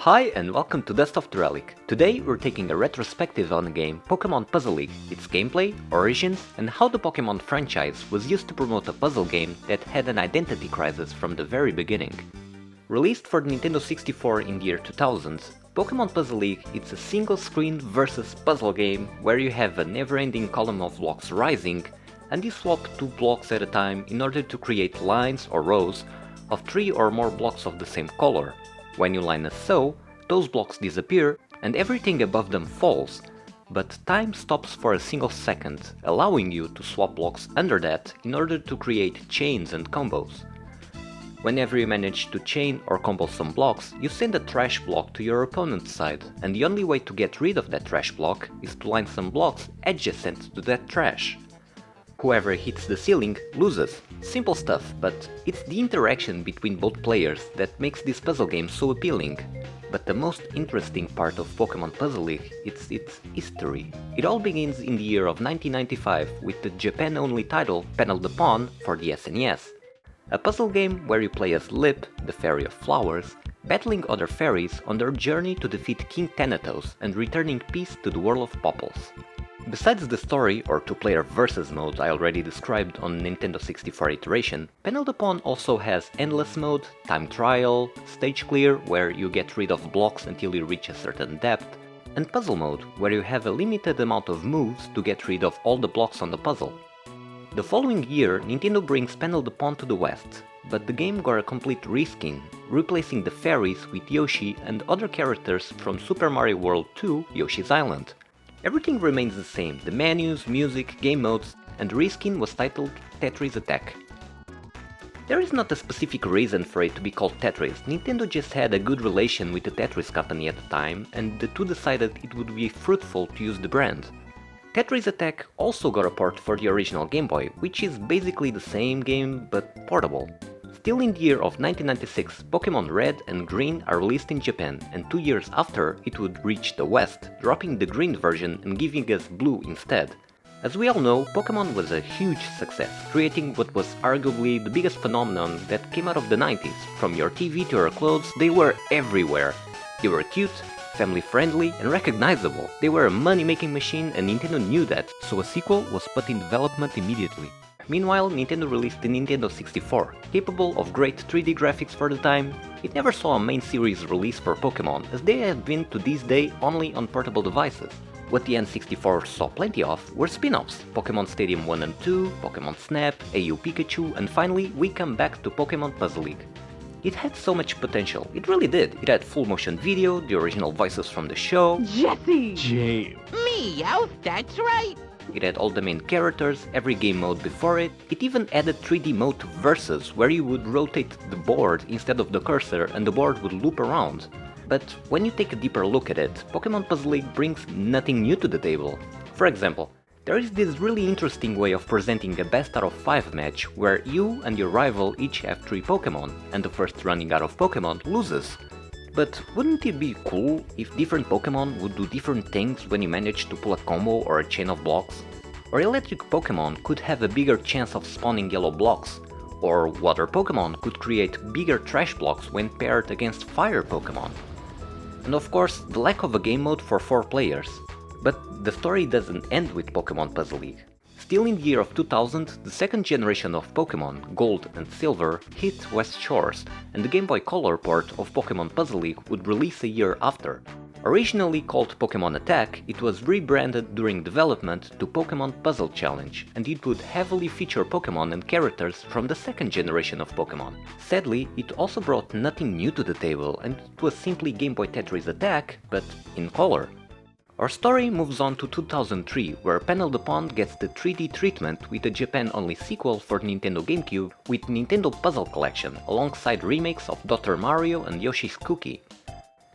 Hi and welcome to Off The Relic. Today we're taking a retrospective on the game Pokemon Puzzle League, its gameplay, origins, and how the Pokemon franchise was used to promote a puzzle game that had an identity crisis from the very beginning. Released for the Nintendo 64 in the year 2000, Pokemon Puzzle League is a single-screen versus puzzle game where you have a never-ending column of blocks rising, and you swap 2 blocks at a time in order to create lines or rows of 3 or more blocks of the same color. When you line a so, those blocks disappear and everything above them falls, but time stops for a single second, allowing you to swap blocks under that in order to create chains and combos. Whenever you manage to chain or combo some blocks, you send a trash block to your opponent's side, and the only way to get rid of that trash block is to line some blocks adjacent to that trash. Whoever hits the ceiling loses. Simple stuff, but it's the interaction between both players that makes this puzzle game so appealing. But the most interesting part of Pokemon Puzzle League is its history. It all begins in the year of 1995 with the Japan-only title Panel the Pawn for the SNES. A puzzle game where you play as Lip, the Fairy of Flowers, battling other fairies on their journey to defeat King Thanatos and returning peace to the world of Popples. Besides the story or 2-player versus mode I already described on Nintendo 64 iteration, Panel the Pawn also has Endless Mode, Time Trial, Stage Clear where you get rid of blocks until you reach a certain depth, and Puzzle Mode where you have a limited amount of moves to get rid of all the blocks on the puzzle. The following year Nintendo brings Panel the Pawn to the West, but the game got a complete reskin, replacing the fairies with Yoshi and other characters from Super Mario World 2 Yoshi's Island. Everything remains the same, the menus, music, game modes, and the reskin was titled Tetris Attack. There is not a specific reason for it to be called Tetris. Nintendo just had a good relation with the Tetris company at the time, and the two decided it would be fruitful to use the brand. Tetris Attack also got a port for the original Game Boy, which is basically the same game but portable. Still in the year of 1996, Pokemon Red and Green are released in Japan, and 2 years after it would reach the West, dropping the green version and giving us blue instead. As we all know, Pokemon was a huge success, creating what was arguably the biggest phenomenon that came out of the 90s. From your TV to your clothes, they were everywhere. They were cute, family-friendly, and recognizable. They were a money-making machine and Nintendo knew that, so a sequel was put in development immediately. Meanwhile, Nintendo released the Nintendo 64. Capable of great 3D graphics for the time, it never saw a main series release for Pokemon, as they have been to this day only on portable devices. What the N64 saw plenty of were spin-offs: Pokemon Stadium 1 and 2, Pokemon Snap, AU Pikachu, and finally we come back to Pokemon Puzzle League. It had so much potential, it really did. It had full motion video, the original voices from the show, Jesse! James. Meowth, that's right! it had all the main characters, every game mode before it. It even added 3D mode to Versus, where you would rotate the board instead of the cursor and the board would loop around. But when you take a deeper look at it, Pokemon Puzzle League brings nothing new to the table. For example, there is this really interesting way of presenting a best out of 5 match, where you and your rival each have 3 Pokemon, and the first running out of Pokemon loses. But wouldn't it be cool if different Pokemon would do different things when you manage to pull a combo or a chain of blocks? Or electric Pokemon could have a bigger chance of spawning yellow blocks, or water Pokemon could create bigger trash blocks when paired against fire Pokemon. And of course, the lack of a game mode for 4 players. But the story doesn't end with Pokemon Puzzle League. Still in the year of 2000, the second generation of Pokemon, Gold and Silver, hit West Shores, and the Game Boy Color port of Pokemon Puzzle League would release a year after. Originally called Pokemon Attack, it was rebranded during development to Pokemon Puzzle Challenge, and it would heavily feature Pokemon and characters from the second generation of Pokemon. Sadly, it also brought nothing new to the table, and it was simply Game Boy Tetris Attack, but in color. Our story moves on to 2003, where Panel the Pawn gets the 3D treatment with a Japan-only sequel for Nintendo GameCube with Nintendo Puzzle Collection, alongside remakes of Dr. Mario and Yoshi's Cookie.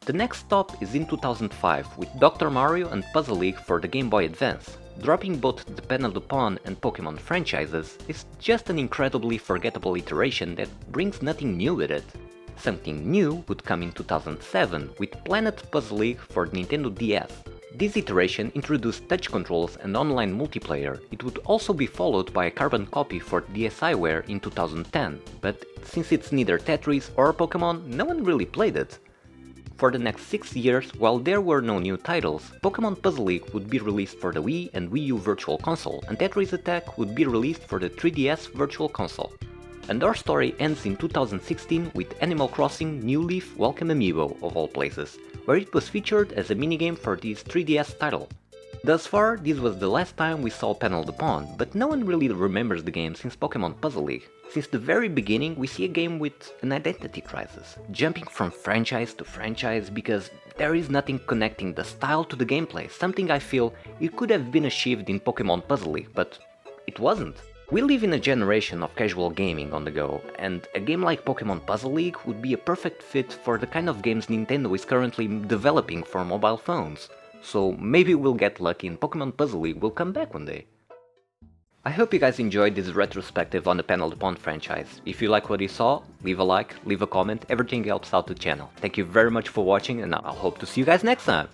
The next stop is in 2005, with Dr. Mario and Puzzle League for the Game Boy Advance. Dropping both the Panel the Pawn and Pokemon franchises is just an incredibly forgettable iteration that brings nothing new with it. Something new would come in 2007 with Planet Puzzle League for Nintendo DS. This iteration introduced touch controls and online multiplayer. It would also be followed by a carbon copy for DSiWare in 2010, but since it's neither Tetris or Pokemon, no one really played it. For the next 6 years, while there were no new titles, Pokemon Puzzle League would be released for the Wii and Wii U Virtual Console, and Tetris Attack would be released for the 3DS Virtual Console. And our story ends in 2016 with Animal Crossing New Leaf Welcome Amiibo, of all places, where it was featured as a minigame for this 3DS title. Thus far, this was the last time we saw Panel the Pawn, but no one really remembers the game since Pokemon Puzzle League. Since the very beginning, we see a game with an identity crisis, jumping from franchise to franchise because there is nothing connecting the style to the gameplay, something I feel it could have been achieved in Pokemon Puzzle League, but it wasn't. We live in a generation of casual gaming on the go, and a game like Pokemon Puzzle League would be a perfect fit for the kind of games Nintendo is currently developing for mobile phones. So maybe we'll get lucky and Pokemon Puzzle League will come back one day. I hope you guys enjoyed this retrospective on the Panel the Pawn franchise. If you like what you saw, leave a like, leave a comment, everything helps out the channel. Thank you very much for watching and I'll hope to see you guys next time!